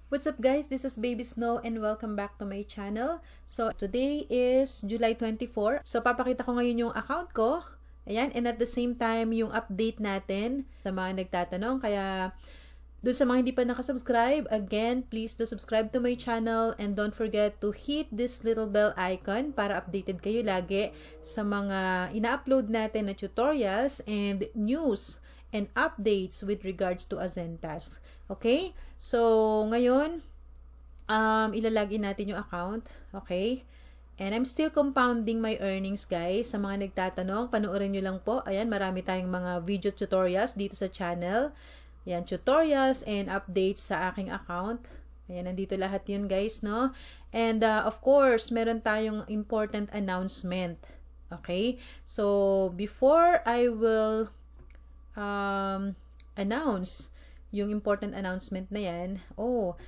What's up guys, this is Baby Snow and welcome back to my channel. So today is July 24. So papakita ko ngayon yung account ko. Ayan, and at the same time yung update natin sa mga nagtatanong. Kaya doon sa mga hindi pa nakasubscribe, again, please do subscribe to my channel and don't forget to hit this little bell icon para updated kayo lagi sa mga ina-upload natin na tutorials and news and updates with regards to Azentasks. Okay? So, ngayon, ilalagin natin yung account. Okay? And I'm still compounding my earnings, guys. Sa mga nagtatanong, panoorin nyo lang po. Ayan, marami tayong mga video tutorials dito sa channel. Ayan, tutorials and updates sa aking account. Ayan, nandito lahat yun, guys, no? And, of course, meron tayong important announcement. Okay? So, before I will announce yung important announcement na yan.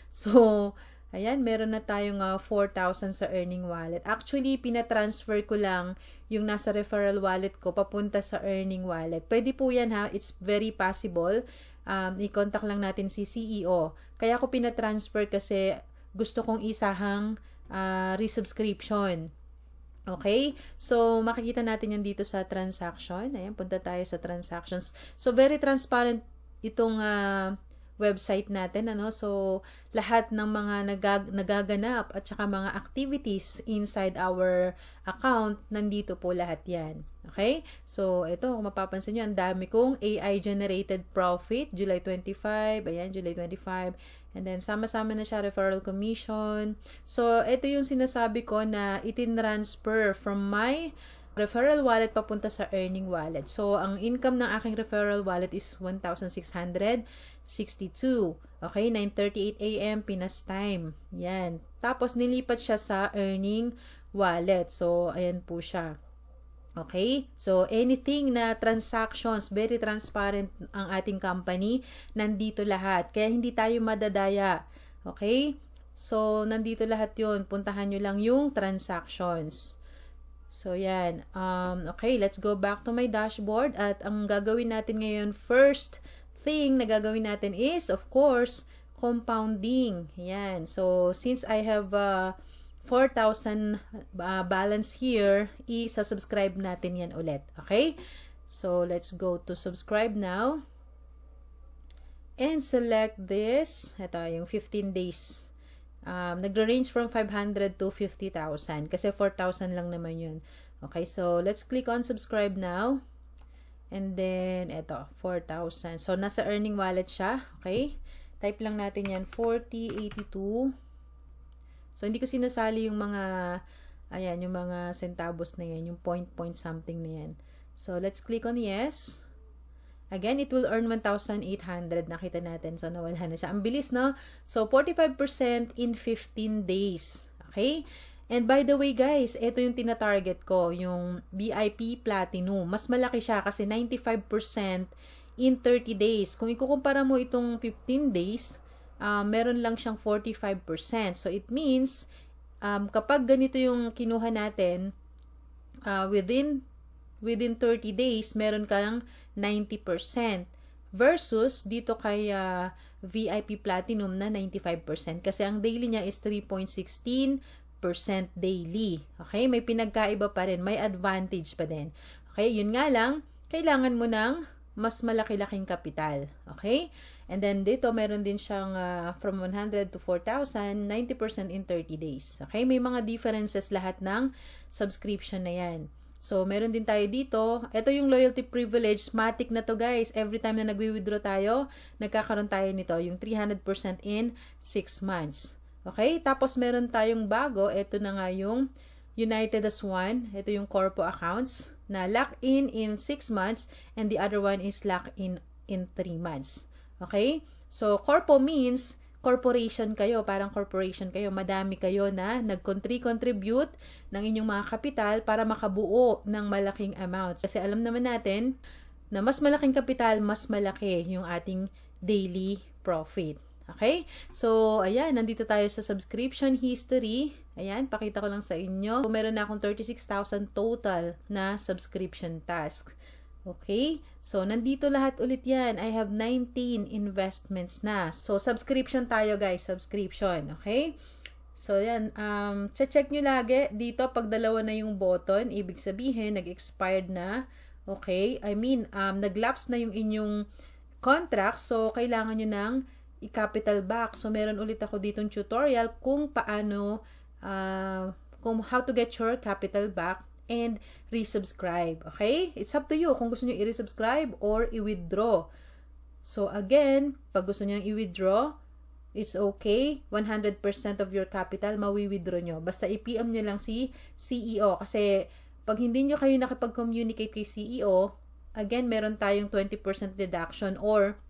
So, ayan, meron na tayong 4,000 sa earning wallet. Actually, pinatransfer ko lang yung nasa referral wallet ko papunta sa earning wallet. Pwede po yan ha, it's very possible. I-contact lang natin si CEO. Kaya ko pinatransfer kasi gusto kong isahang resubscription. Okay? So, makikita natin yan dito sa transaction. Ayan, punta tayo sa transactions. So, very transparent itong website natin. Ano? So, lahat ng mga nagaganap at saka mga activities inside our account, nandito po lahat yan. Okay? So, ito, kung mapapansin nyo, ang dami kong AI-generated profit. July 25. Ayan, July 25. And then, sama-sama na siya, referral commission. So, ito yung sinasabi ko na itinransfer from my referral wallet papunta sa earning wallet. So, ang income ng aking referral wallet is 1,662. Okay, 9:38 a.m. Pinas time. Yan. Tapos, nilipat siya sa earning wallet. So, ayan po siya. Okay? So, anything na transactions, very transparent ang ating company, nandito lahat. Kaya hindi tayo madadaya. Okay? So, nandito lahat yun. Puntahan nyo lang yung transactions. So, yan. Okay, let's go back to my dashboard. At ang gagawin natin ngayon, first thing na gagawin natin is, of course, compounding. Yan. So, since I have 4,000 balance here, i-subscribe natin yan ulit. Okay? So, let's go to subscribe now. And select this. Ito, yung 15 days. Nag-range from 500 to 50,000. Kasi 4,000 lang naman yun. Okay, so let's click on subscribe now. And then, ito, 4,000. So, nasa earning wallet siya. Okay? Type lang natin yan, 4082. So, hindi ko sinasali yung mga, ayan, yung mga centavos na yan, yung point something na yan. So, let's click on yes. Again, it will earn 1,800. Nakita natin. So, nawala na siya. Ang bilis, no? So, 45% in 15 days. Okay? And by the way, guys, ito yung tina-target ko, yung VIP Platinum. Mas malaki siya kasi 95% in 30 days. Kung ikukumpara mo itong 15 days, meron lang siyang 45%. So, it means, kapag ganito yung kinuha natin, within 30 days, meron kang 90%. Versus, dito kay VIP Platinum na 95%. Kasi ang daily niya is 3.16% daily. Okay? May pinagkaiba pa rin. May advantage pa din. Okay? Yun nga lang, kailangan mo ng mas malaki-laking kapital. Okay? And then dito, meron din siyang from 100 to 4,000, 90% in 30 days. Okay? May mga differences lahat ng subscription na yan. So, meron din tayo dito. Ito yung loyalty privilege. Matic na to, guys. Every time na nagwi-withdraw tayo, nagkakaroon tayo nito. Yung 300% in 6 months. Okay? Tapos, meron tayong bago. Ito na nga yung United as one. Ito yung Corpo accounts na lock-in in 6 months and the other one is lock-in in 3 months. Okay? So, Corpo means corporation kayo, parang corporation kayo. Madami kayo na nag-contribute ng inyong mga kapital para makabuo ng malaking amounts. Kasi alam naman natin na mas malaking kapital, mas malaki yung ating daily profit. Okay? So, ayan, nandito tayo sa subscription history. Ayan, pakita ko lang sa inyo. So, meron na akong 36,000 total na subscription task. Okay? So, nandito lahat ulit yan. I have 19 investments na. So, subscription tayo guys. Subscription. Okay? So, yan. Check nyo lagi. Dito, pag dalawa na yung button, ibig sabihin, nag-expired na. Okay? I mean, nag-lapse na yung inyong contract. So, kailangan nyo ng i-capital back. So, meron ulit ako ditong tutorial kung paano, kung how to get your capital back and resubscribe. Okay? It's up to you kung gusto niyo i-resubscribe or i-withdraw. So, again, pag gusto niyo i-withdraw, it's okay. 100% of your capital, mawi-withdraw nyo. Basta i-PM nyo lang si CEO. Kasi, pag hindi nyo kayo nakipag-communicate kay CEO, again, meron tayong 20% deduction or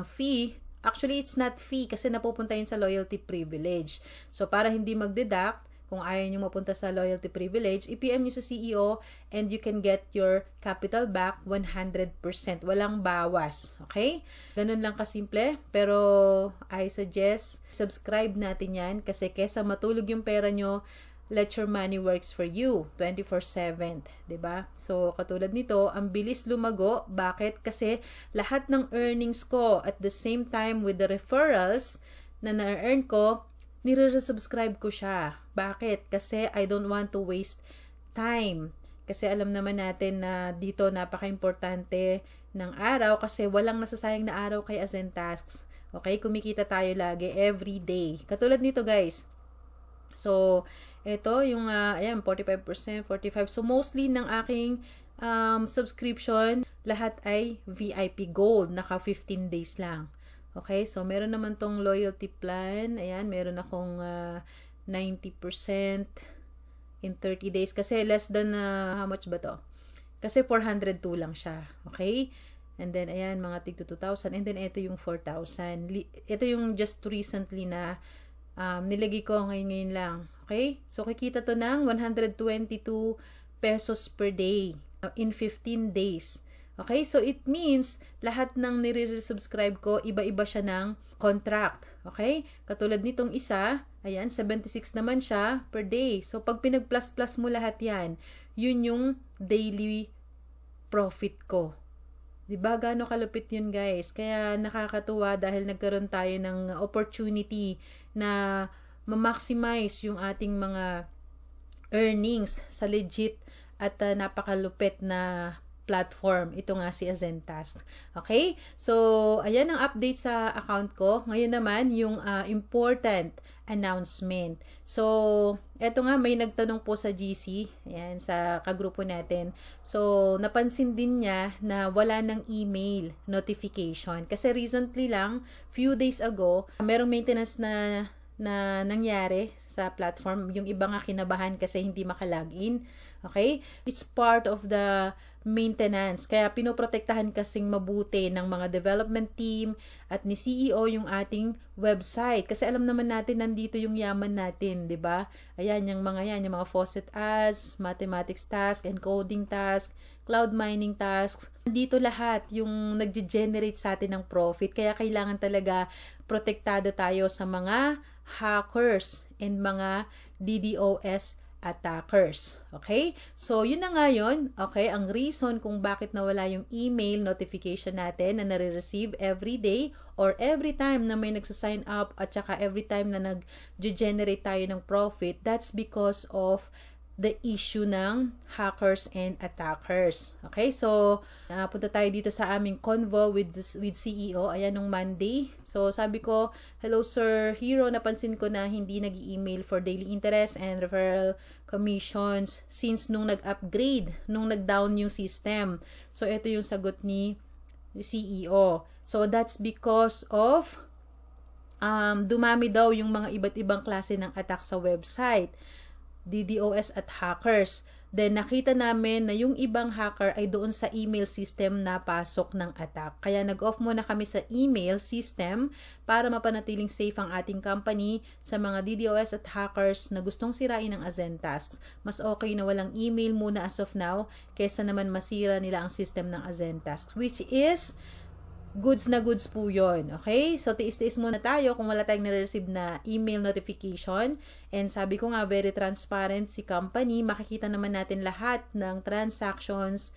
fee. Actually, it's not fee kasi napupunta yun sa loyalty privilege. So, para hindi mag-deduct, kung ayaw nyo mapunta sa loyalty privilege, i-PM nyo sa CEO and you can get your capital back 100%. Walang bawas. Okay? Ganun lang kasimple. Pero I suggest subscribe natin yan kasi kesa matulog yung pera nyo, let your money works for you 24/7, 'di ba? So katulad nito, ang bilis lumago. Bakit? Kasi lahat ng earnings ko at the same time with the referrals na na-earn ko, nire-subscribe ko siya. Bakit? Kasi I don't want to waste time. Kasi alam naman natin na dito napaka-importante ng araw kasi walang nasasayang na araw kay Azentasks. Okay? Kumikita tayo lagi every day. Katulad nito guys. So, ito yung, ayan, 45%, 45%. So, mostly ng aking subscription, lahat ay VIP Gold. Naka 15 days lang. Okay, so meron naman tong loyalty plan. Ayan, meron akong 90% in 30 days. Kasi less than, how much ba to? Kasi 402 lang siya. Okay? And then, ayan, mga tig 2,000. And then, ito yung 4,000. Ito yung just recently na nilagay ko ngayon lang. Okay? So, kikita to ng 122 pesos per day in 15 days. Okay, so it means lahat ng nire-subscribe ko, iba-iba siya ng contract. Okay? Katulad nitong isa, ayan, 76 naman siya per day. So, pag pinag-plus-plus mo lahat yan, yun yung daily profit ko. Diba? Gaano kalupit yun, guys? Kaya nakakatuwa dahil nagkaroon tayo ng opportunity na ma-maximize yung ating mga earnings sa legit at napakalupit na platform. Ito nga si Azentasks. Okay? So, ayan ang update sa account ko. Ngayon naman, yung important announcement. So, eto nga, may nagtanong po sa GC, ayan, sa kagrupo natin. So, napansin din niya na wala ng email notification. Kasi recently lang, few days ago, merong maintenance na nangyari sa platform. Yung iba nga kinabahan kasi hindi makalagin. Okay? It's part of the maintenance. Kaya pinoprotektahan kasing mabuti ng mga development team at ni CEO yung ating website. Kasi alam naman natin nandito yung yaman natin, 'di ba? Ayan yung mga faucet ads, mathematics task, encoding task, cloud mining tasks. Nandito lahat yung nagge-generate sa atin ng profit. Kaya kailangan talaga protektado tayo sa mga hackers and mga DDoS attackers. Okay? So, yun na nga yun. Okay? Ang reason kung bakit nawala yung email notification natin na nare-receive every day or every time na may nagsasign up at saka every time na nag-generate tayo ng profit, that's because of the issue ng hackers and attackers. Okay? So, punta tayo dito sa aming convo with CEO. Ayan, nung Monday. So, sabi ko, hello Sir Hero, napansin ko na hindi nag-email for daily interest and referral commissions since nung nag-upgrade, nung nag-down yung system. So, ito yung sagot ni CEO. So, that's because of dumami daw yung mga iba't ibang klase ng attack sa website. DDoS at hackers. Then, nakita namin na yung ibang hacker ay doon sa email system na pasok ng attack. Kaya nag-off muna kami sa email system para mapanatiling safe ang ating company sa mga DDoS at hackers na gustong sirain ng Azentasks. Mas okay na walang email muna as of now kesa naman masira nila ang system ng Azentasks, which is goods na goods po yun. Okay? So, tiis-tiis muna tayo kung wala tayong na-receive na email notification. And sabi ko nga, very transparent si company. Makikita naman natin lahat ng transactions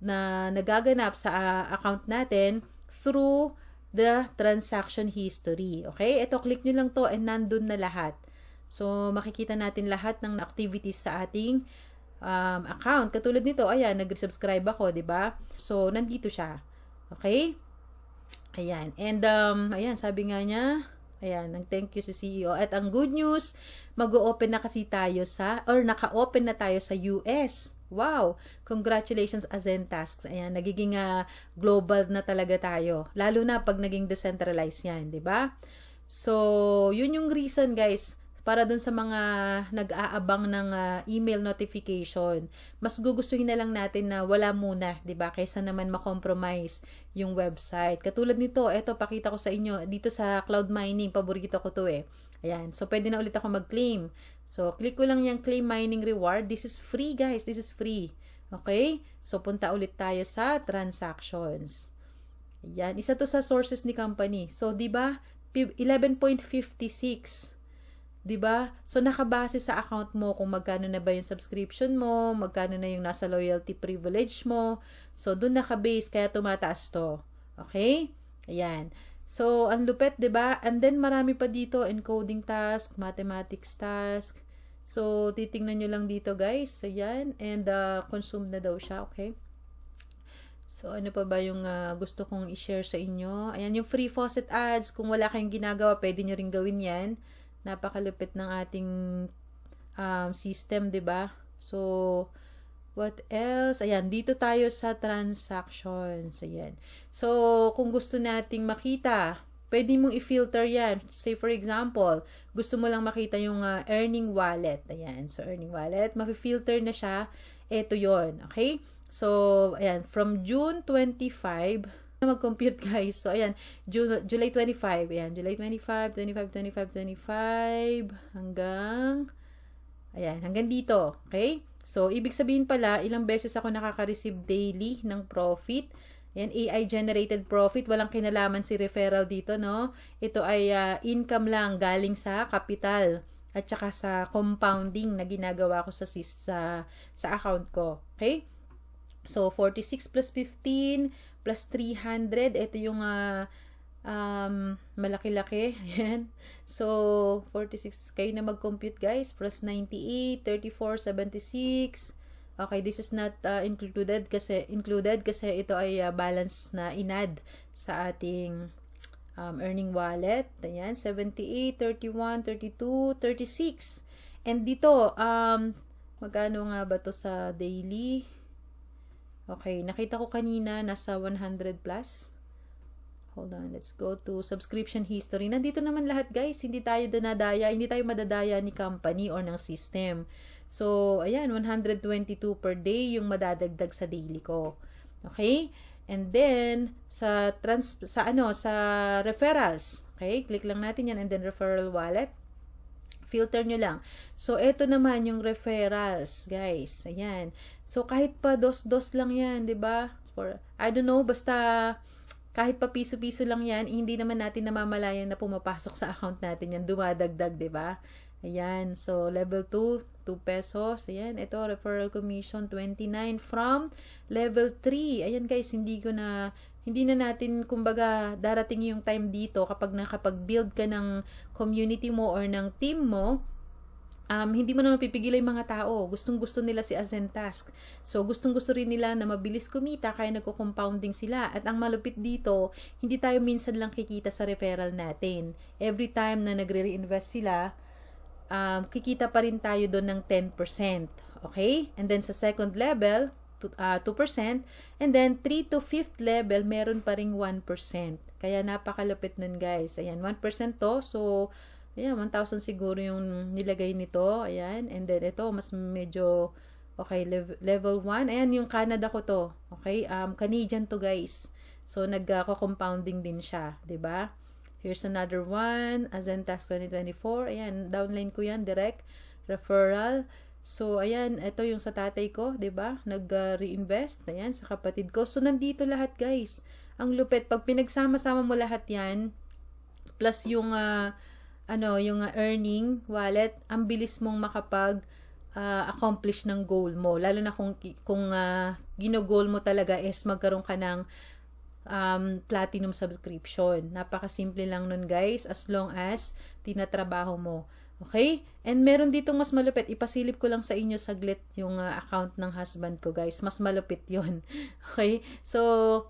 na nagaganap sa account natin through the transaction history. Okay? Ito, click nyo lang to and nandun na lahat. So, makikita natin lahat ng activities sa ating account. Katulad nito, ayan, nag-subscribe ako, di ba? So, nandito siya. Okay? Ayan. And, ayan, sabi nga niya, ayan, nag-thank you si CEO. At ang good news, mag-o-open na kasi tayo naka-open na tayo sa US. Wow! Congratulations, Azentasks. Ayan, nagiging global na talaga tayo. Lalo na pag naging decentralized yan, di ba? So, yun yung reason, guys, para dun sa mga nag-aabang ng email notification. Mas gugustuhin na lang natin na wala muna, 'di ba? Kaysa naman ma-compromise yung website. Katulad nito, eto pakita ko sa inyo dito sa cloud mining, paborito ko 'to eh. Ayan, so pwede na ulit ako mag-claim. So click ko lang yung claim mining reward. This is free, guys. This is free. Okay? So punta ulit tayo sa transactions. Ayan, isa to sa sources ni company. So 'di ba? 11.56. 'Di ba? So nakabase sa account mo kung magkano na ba yung subscription mo, magkano na yung nasa loyalty privilege mo. So doon naka-base kaya tumataas to. Okay? Ayan. So ang lupet, 'di ba? And then marami pa dito, encoding task, mathematics task. So titingnan niyo lang dito, guys. Ayan, and consumed na daw siya, okay? So, ano pa ba yung gusto kong i-share sa inyo? Ayan, yung free faucet ads. Kung wala kayong ginagawa, pwede nyo rin gawin yan. Napakalupit ng ating system, 'di ba? So, what else? Ayan, dito tayo sa transactions. Ayan. So, kung gusto nating makita, pwede mong i-filter yan. Say, for example, gusto mo lang makita yung earning wallet. Ayan. So, earning wallet. Mafi-filter na siya. Ito yon. Okay? So, ayan. From June 25, mag-compute, guys. So, ayan. July 25. Ayan. July 25, 25, 25, 25. Hanggang dito. Okay? So, ibig sabihin pala, ilang beses ako nakaka-receive daily ng profit. Yan, AI-generated profit. Walang kinalaman si referral dito, no? Ito ay income lang galing sa capital at saka sa compounding na ginagawa ko sa account ko. Okay? So, 46 plus 15 plus 300. Ito yung malaki-laki. Ayan. So, 46. Kayo na mag-compute, guys. Plus 98, 34, 76. Okay, this is not included kasi ito ay balance na inad sa ating earning wallet. Ayan, 78, 31, 32, 36. And dito, magkano nga ba to sa daily? Okay, nakita ko kanina nasa 100 plus. Hold on, let's go to subscription history. Nandito naman lahat, guys. Hindi tayo madadaya ni company or ng system. So, ayan, 122 per day yung madadagdag sa daily ko. Okay? And then sa referrals. Okay? Click lang natin yan and then referral wallet. Filter nyo lang. So, eto naman yung referrals, guys. Ayan. So, kahit pa dos lang yan, 'di ba? I don't know, basta kahit pa piso-piso lang yan, hindi naman natin namamalayan na pumapasok sa account natin yan. Dumadagdag, 'di ba? Ayan. So, level 2, 2 pesos. Ayan. Ito, referral commission, 29 from level 3. Ayan, guys. Hindi na natin, kumbaga, darating yung time dito kapag nakapag-build ka ng community mo or ng team mo, hindi mo na mapipigil yung mga tao. Gustong-gusto nila si Azentask. So, gustong-gusto rin nila na mabilis kumita kaya nagko-compounding sila. At ang malupit dito, hindi tayo minsan lang kikita sa referral natin. Every time na nagre-reinvest sila, kikita pa rin tayo doon ng 10%. Okay? And then sa second level, 2%. And then 3 to 5th level, meron pa ring 1%. Kaya napakalupit nun, guys. Ayan, 1% to. So, ayan, 1,000 siguro yung nilagay nito. Ayan. And then ito, mas medyo, okay, level 1. Ayan, yung Canada ko to. Okay? Canadian to, guys. So, nagko-compounding din siya. 'Di ba? Here's another one. Azentask 2024. Ayan, downline ko yan, direct. Referral. So, ayan, ito yung sa tatay ko, 'di ba? Nag-reinvest, ayan, sa kapatid ko. So, nandito lahat, guys. Ang lupit, pag pinagsama-sama mo lahat 'yan, plus yung yung earning wallet, ang bilis mong accomplish ng goal mo. Lalo na kung gino-goal mo talaga is magkaroon ka ng platinum subscription. Napakasimple lang nun guys, as long as tinatrabaho mo. Okay? And meron ditong mas malupit. Ipasilip ko lang sa inyo saglit yung account ng husband ko guys. Mas malupit yon. Okay? So,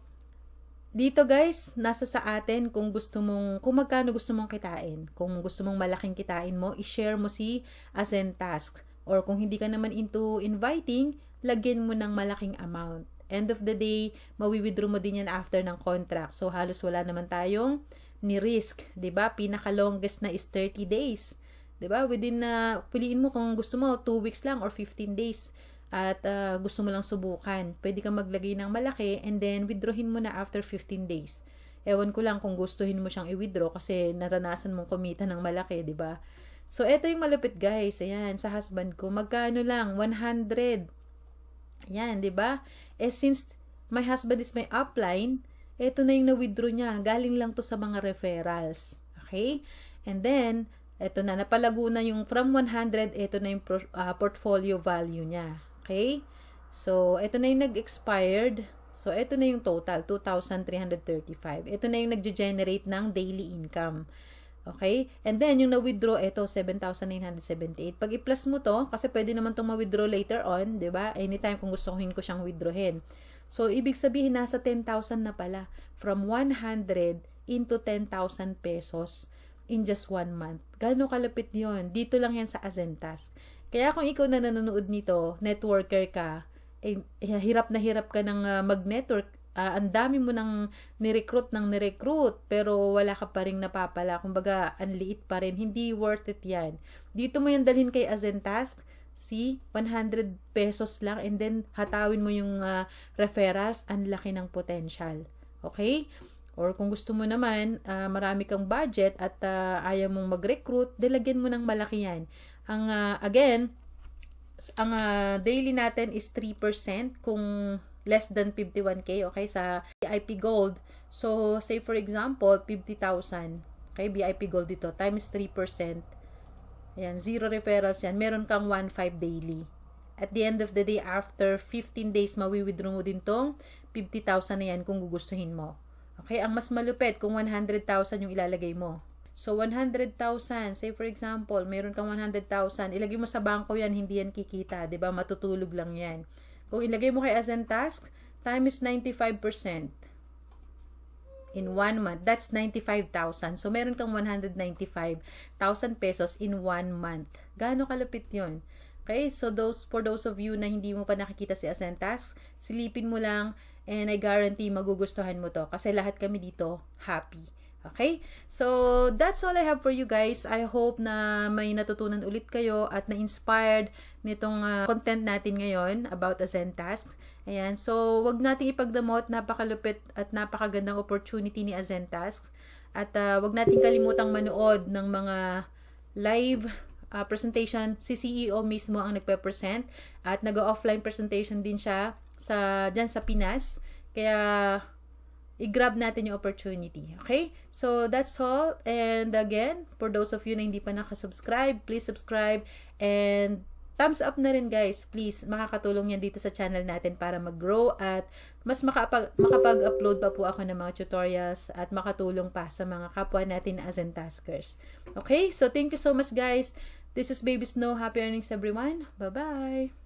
dito guys, nasa sa atin kung magkano gusto mong kitain. Kung gusto mong malaking kitain mo, i-share mo si Ascend Tasks. Or kung hindi ka naman into inviting, lagyan mo ng malaking amount. End of the day, mawi-withdraw mo din yan after ng contract. So, halos wala naman tayong ni-risk. 'Di ba? Pinaka-longest na is 30 days. 'Di ba? Piliin mo kung gusto mo 2 weeks lang or 15 days. At gusto mo lang subukan. Pwede kang maglagay ng malaki and then withdrawin mo na after 15 days. Ewan ko lang kung gustuhin mo siyang i-withdraw kasi naranasan mong kumita ng malaki, 'di ba? So, eto yung malupit guys. Ayan, sa husband ko. Magkano lang? 100. Ayan, 'di ba? Since my husband is my upline, eto na yung na-withdraw niya. Galing lang to sa mga referrals. Okay? And then, eto na, napalago na yung from 100, eto na yung portfolio value niya. Okay? So, eto na yung nag-expired. So, eto na yung total, 2,335. Eto na yung nag-generate ng daily income. Okay? And then, yung na-withdraw, ito, 7,978. Pag i-plus mo to, kasi pwede naman itong ma-withdraw later on, di ba? Anytime kung gustuhin ko siyang withdrawin. So, ibig sabihin, nasa 10,000 na pala. From 100 into 10,000 pesos in just 1 month. Gano'ng kalapit yon? Dito lang yan sa Ascend Tasks. Kaya kung ikaw na nanonood nito, networker ka, hirap na hirap ka ng mag-network, ang dami mo nang ni-recruit, pero wala ka pa rin napapala. Kumbaga, ang liit pa rin. Hindi worth it yan. Dito mo yan dalhin kay Ascend Tasks, 100 pesos lang, and then hatawin mo yung referrals, ang laki ng potential. Okay? Or kung gusto mo naman, marami kang budget at ayaw mong mag-recruit, dilagyan mo ng malaki yan. Again, ang daily natin is 3% kung less than 51K, okay, sa VIP Gold. So, say for example, 50,000. Okay, VIP Gold dito, times 3%. Ayan, 0 referrals yan. Meron kang 1.5 daily. At the end of the day, after 15 days, mawi-withdraw mo din tong 50,000 na yan kung gugustuhin mo. Okay, ang mas malupit kung 100,000 yung ilalagay mo. So, 100,000, say for example, meron kang 100,000, ilagay mo sa bangko yan, hindi yan kikita, 'di ba? Matutulog lang yan. Kung ilagay mo kay Ascend Tasks, times 95% in 1 month, that's 95,000. So, meron kang 195,000 pesos in 1 month. Gaano kalupit yun? Okay, so for those of you na hindi mo pa nakikita si Ascend Tasks, silipin mo lang and I guarantee magugustuhan mo to kasi lahat kami dito happy. Okay? So, that's all I have for you guys. I hope na may natutunan ulit kayo at na-inspired nitong content natin ngayon about Ascend Tasks. Ayan. So, wag nating ipagdamot. Napakalupit at napakagandang opportunity ni Ascend Tasks. At wag nating kalimutang manood ng mga live presentation. Si CEO mismo ang nagpe-present at nag-offline presentation din siya dyan sa Pinas. Kaya i-grab natin yung opportunity. Okay? So, that's all. And again, for those of you na hindi pa nakasubscribe, please subscribe. And thumbs up na rin guys. Please, makakatulong yan dito sa channel natin para mag-grow at mas makapag-upload pa po ako ng mga tutorials at makatulong pa sa mga kapwa natin na Ascend Taskers. Okay? So, thank you so much guys. This is Baby Snow. Happy earnings everyone. Bye-bye!